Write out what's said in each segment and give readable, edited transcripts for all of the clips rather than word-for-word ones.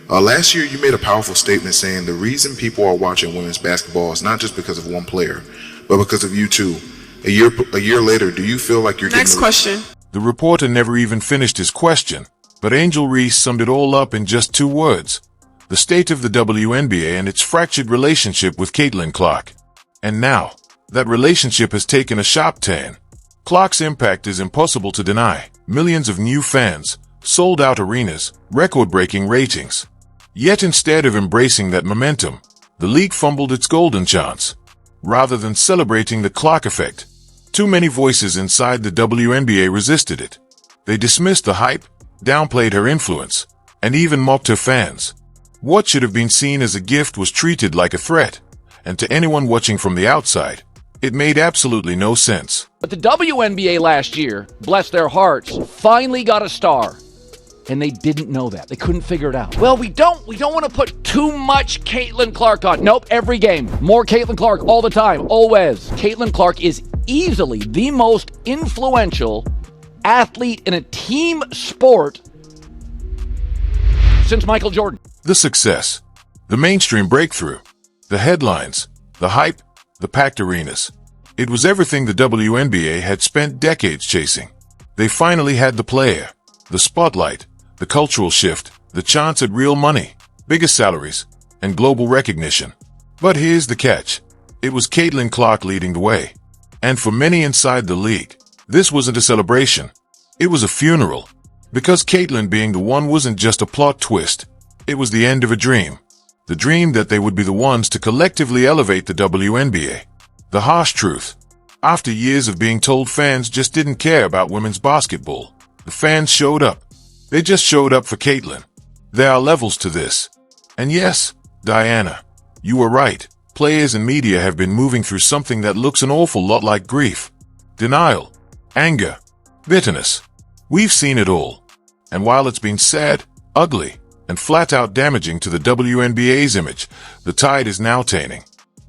Last year, you made a powerful statement saying the reason people are watching women's basketball is not just because of one player, but because of you too. A year later, do you feel like you're Next question. The reporter never even finished his question, but Angel Reese summed it all up in just 2 words. The state of the WNBA and its fractured relationship with Caitlin Clark. And now, that relationship has taken a sharp turn. Clark's impact is impossible to deny. Millions of new fans, sold-out arenas, record-breaking ratings. Yet instead of embracing that momentum, the league fumbled its golden chance. Rather than celebrating the Clark effect, too many voices inside the WNBA resisted it. They dismissed the hype, downplayed her influence, and even mocked her fans. What should have been seen as a gift was treated like a threat, and to anyone watching from the outside, it made absolutely no sense. But the WNBA last year, bless their hearts, finally got a star. And they didn't know that. They couldn't figure it out. Well, we don't want to put too much Caitlin Clark on. Nope, every game. More Caitlin Clark all the time. Always. Caitlin Clark is easily the most influential athlete in a team sport since Michael Jordan. The success, the mainstream breakthrough, the headlines, the hype, the packed arenas. It was everything the WNBA had spent decades chasing. They finally had the player, the spotlight, the cultural shift, the chance at real money, bigger salaries, and global recognition. But here's the catch. It was Caitlin Clark leading the way. And for many inside the league, this wasn't a celebration. It was a funeral. Because Caitlin being the one wasn't just a plot twist. It was the end of a dream. The dream that they would be the ones to collectively elevate the WNBA. The harsh truth. After years of being told fans just didn't care about women's basketball, the fans showed up. They just showed up for Caitlin. There are levels to this. And yes, Diana, you were right. Players and media have been moving through something that looks an awful lot like grief, denial, anger, bitterness. We've seen it all. And while it's been sad, ugly, and flat-out damaging to the WNBA's image, the tide is now turning.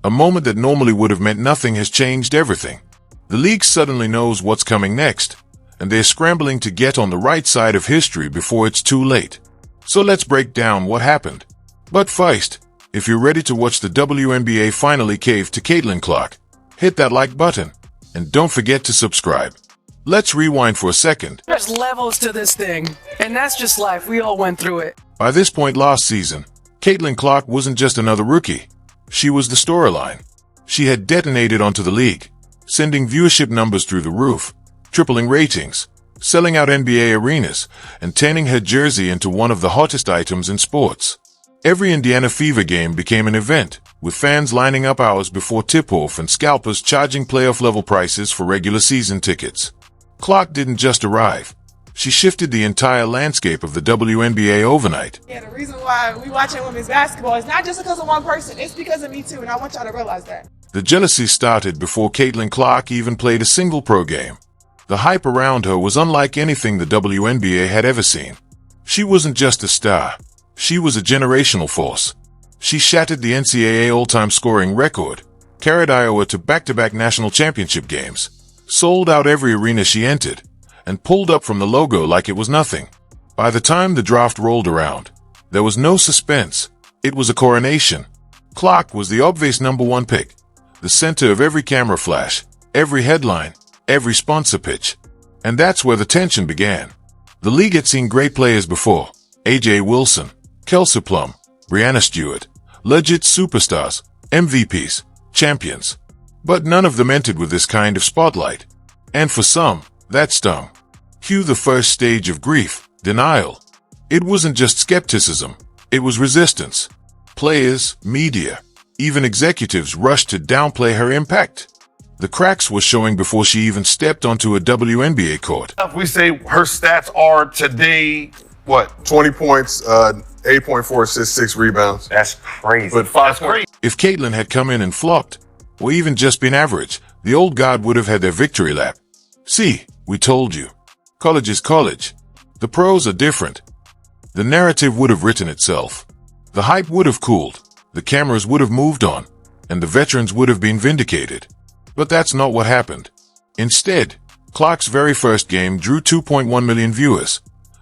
A moment that normally would have meant nothing has changed everything. The league suddenly knows what's coming next, and they're scrambling to get on the right side of history before it's too late. So let's break down what happened. But first, if you're ready to watch the WNBA finally cave to Caitlin Clark, hit that like button, and don't forget to subscribe. Let's rewind for a second. There's levels to this thing, and that's just life. We all went through it. By this point last season, Caitlin Clark wasn't just another rookie. She was the storyline. She had detonated onto the league, sending viewership numbers through the roof, tripling ratings, selling out NBA arenas, and turning her jersey into one of the hottest items in sports. Every Indiana Fever game became an event, with fans lining up hours before tip-off and scalpers charging playoff-level prices for regular season tickets. Clark didn't just arrive. She shifted the entire landscape of the WNBA overnight. Yeah, the reason why we watching women's basketball is not just because of one person. It's because of me too, and I want y'all to realize that. The jealousy started before Caitlin Clark even played a single pro game. The hype around her was unlike anything the WNBA had ever seen. She wasn't just a star. She was a generational force. She shattered the NCAA all-time scoring record, carried Iowa to back-to-back national championship games, sold out every arena she entered, and pulled up from the logo like it was nothing. By the time the draft rolled around, there was no suspense. It was a coronation. Clark was the obvious #1 pick, the center of every camera flash, every headline, every sponsor pitch. And that's where the tension began. The league had seen great players before: A.J. Wilson, Kelsey Plum, Breanna Stewart, legit superstars, MVPs, champions. But none of them entered with this kind of spotlight. And for some, that stung. Cue the first stage of grief, denial. It wasn't just skepticism, it was resistance. Players, media, even executives rushed to downplay her impact. The cracks were showing before she even stepped onto a WNBA court. If we say her stats are today, what? 20 points, 8.4 assists, 6 rebounds. That's crazy. But 5 points. If Caitlin had come in and flopped, or even just been average, the old guard would have had their victory lap. See, we told you. College is college. The pros are different. The narrative would have written itself. The hype would have cooled, the cameras would have moved on, and the veterans would have been vindicated. But that's not what happened. Instead, Clark's very first game drew 2.1 million viewers,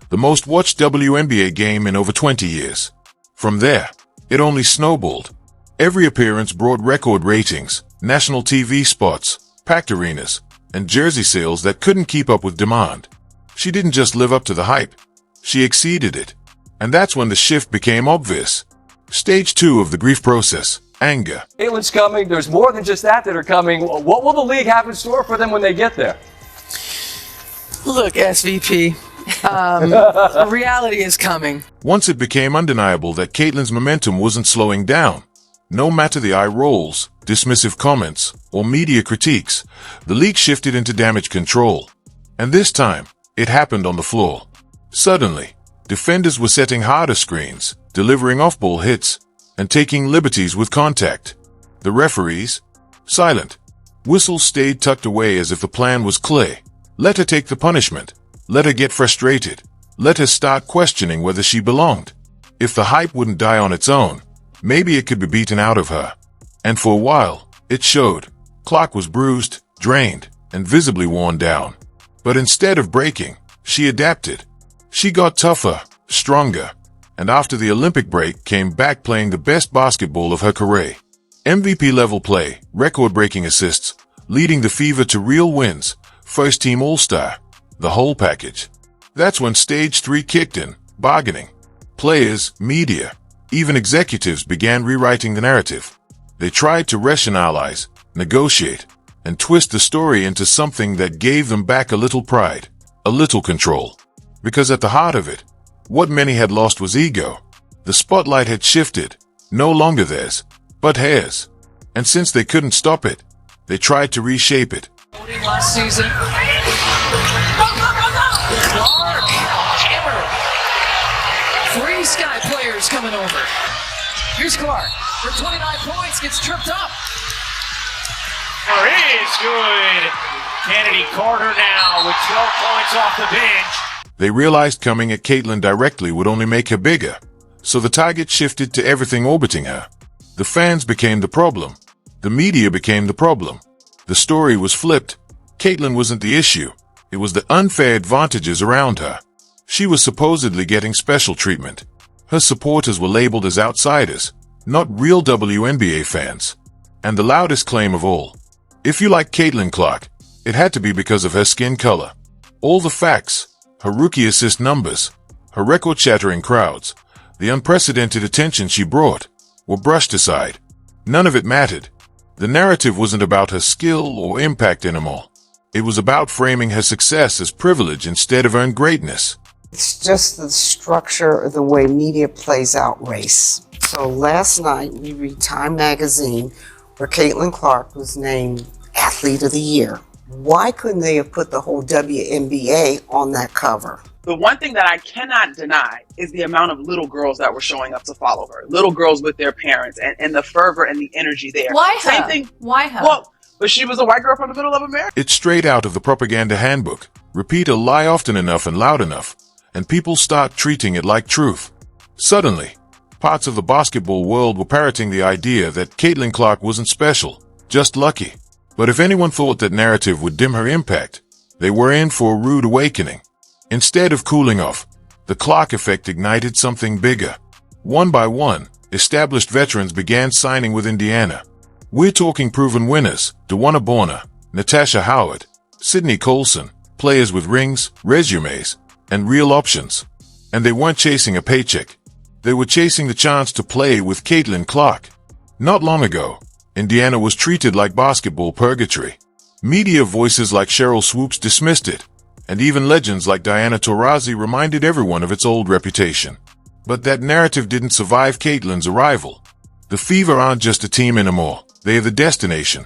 the most watched WNBA game in over 20 years. From there, it only snowballed. Every appearance brought record ratings, national TV spots, packed arenas, and jersey sales that couldn't keep up with demand. She didn't just live up to the hype, she exceeded it. And that's when the shift became obvious. Stage 2 of the grief process, anger. Caitlin's coming. There's more than just that are coming. What will the league have in store for them when they get there? Look, SVP, reality is coming. Once it became undeniable that Caitlin's momentum wasn't slowing down, no matter the eye rolls, dismissive comments, or media critiques, the league shifted into damage control. And this time, it happened on the floor. Suddenly, defenders were setting harder screens, delivering off-ball hits, and taking liberties with contact. The referees? Silent. Whistles stayed tucked away as if the plan was clear. Let her take the punishment. Let her get frustrated. Let her start questioning whether she belonged. If the hype wouldn't die on its own, maybe it could be beaten out of her. And for a while, it showed. Clark was bruised, drained, and visibly worn down. But instead of breaking, she adapted. She got tougher, stronger, and after the Olympic break came back playing the best basketball of her career. MVP-level play, record-breaking assists, leading the Fever to real wins, first-team All-Star, the whole package. That's when Stage 3 kicked in, bargaining. Players, media, even executives began rewriting the narrative. They tried to rationalize, negotiate, and twist the story into something that gave them back a little pride, a little control. Because at the heart of it, what many had lost was ego. The spotlight had shifted, no longer theirs, but hers. And since they couldn't stop it, they tried to reshape it. Last season. Clark, hammer. 3 Sky players coming over. Here's Clark for 29 points, gets tripped up. Is good. Kennedy Carter now with 12 points off the bench. They realized coming at Caitlin directly would only make her bigger, so the target shifted to everything orbiting her. The fans became the problem. The media became the problem. The story was flipped. Caitlin wasn't the issue. It was the unfair advantages around her. She was supposedly getting special treatment. Her supporters were labeled as outsiders, not real WNBA fans. And the loudest claim of all, if you like Caitlin Clark, it had to be because of her skin color. All the facts, her rookie assist numbers, her record-shattering crowds, the unprecedented attention she brought, were brushed aside. None of it mattered. The narrative wasn't about her skill or impact anymore. It was about framing her success as privilege instead of earned greatness. It's just the structure of the way media plays out race. So last night we read Time magazine where Caitlin Clark was named Athlete of the Year. Why couldn't they have put the whole WNBA on that cover? The one thing that I cannot deny is the amount of little girls that were showing up to follow her. Little girls with their parents and the fervor and the energy there. Why her? Same thing. Why her? Well, but she was a white girl from the middle of America. It's straight out of the propaganda handbook. Repeat a lie often enough and loud enough, and people start treating it like truth. Suddenly, parts of the basketball world were parroting the idea that Caitlin Clark wasn't special, just lucky. But if anyone thought that narrative would dim her impact, they were in for a rude awakening. Instead of cooling off, the Clark effect ignited something bigger. One by one, established veterans began signing with Indiana. We're talking proven winners, DeWanna Bonner, Natasha Howard, Sydney Colson, players with rings, resumes, and real options. And they weren't chasing a paycheck. They were chasing the chance to play with Caitlin Clark. Not long ago, Indiana was treated like basketball purgatory. Media voices like Cheryl Swoops dismissed it, and even legends like Diana Taurasi reminded everyone of its old reputation. But that narrative didn't survive Caitlin's arrival. The Fever aren't just a team anymore, they are the destination.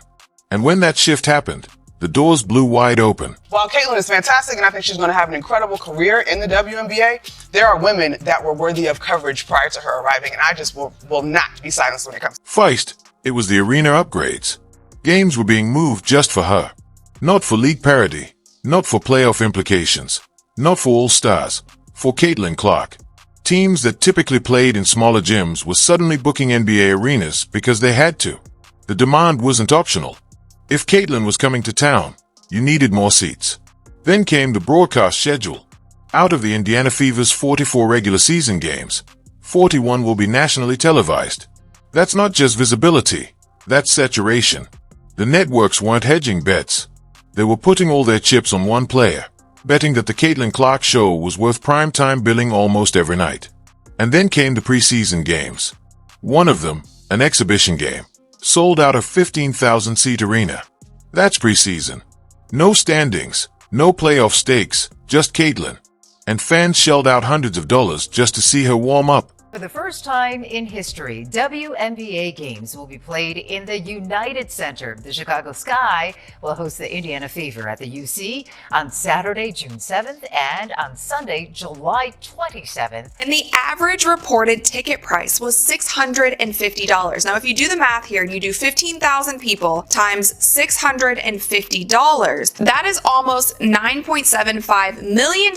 And when that shift happened, the doors blew wide open. While Caitlin is fantastic and I think she's going to have an incredible career in the WNBA, there are women that were worthy of coverage prior to her arriving, and I just will not be silenced when it comes. First, it was the arena upgrades. Games were being moved just for her. Not for league parity, not for playoff implications, not for all-stars, for Caitlin Clark. Teams that typically played in smaller gyms were suddenly booking NBA arenas because they had to. The demand wasn't optional. If Caitlin was coming to town, you needed more seats. Then came the broadcast schedule. Out of the Indiana Fever's 44 regular season games, 41 will be nationally televised. That's not just visibility, that's saturation. The networks weren't hedging bets. They were putting all their chips on one player, betting that the Caitlin Clark show was worth primetime billing almost every night. And then came the preseason games. One of them, an exhibition game, sold out a 15,000-seat arena. That's preseason. No standings, no playoff stakes, just Caitlin. And fans shelled out hundreds of dollars just to see her warm up. For the first time in history, WNBA games will be played in the United Center. The Chicago Sky will host the Indiana Fever at the UC on Saturday, June 7th and on Sunday, July 27th. And the average reported ticket price was $650. Now, if you do the math here and you do 15,000 people times $650, that is almost $9.75 million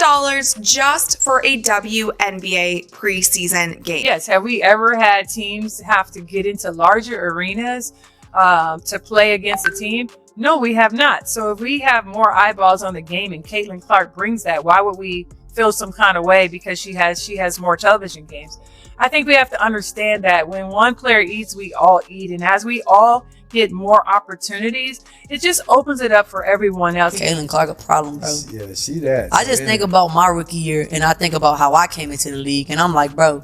just for a WNBA preseason game. Yes, have we ever had teams have to get into larger arenas to play against a team? No, we have not. So if we have more eyeballs on the game and Caitlin Clark brings that, why would we feel some kind of way because she has more television games? I think we have to understand that when one player eats, we all eat. And as we all get more opportunities, it just opens it up for everyone else. Caitlin Clark a problem, bro. Yeah, see that. I just think about my rookie year and I think about how I came into the league and I'm like, bro,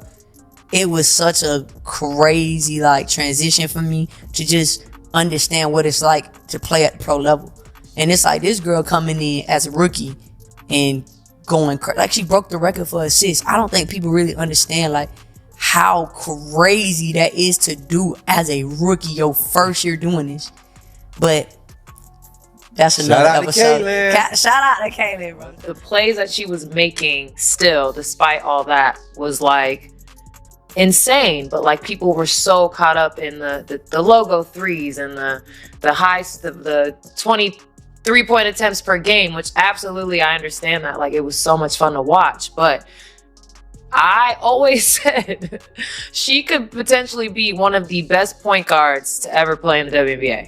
it was such a crazy transition for me to just understand what it's like to play at the pro level. And it's like this girl coming in as a rookie and going she broke the record for assists. I don't think people really understand how crazy that is to do as a rookie, your first year doing this. But that's another episode. Shout out to Caitlin, bro. The plays that she was making still, despite all that, was insane. But people were so caught up in the logo threes and the 23-point attempts per game, which absolutely I understand that. It was so much fun to watch. But I always said she could potentially be one of the best point guards to ever play in the WNBA.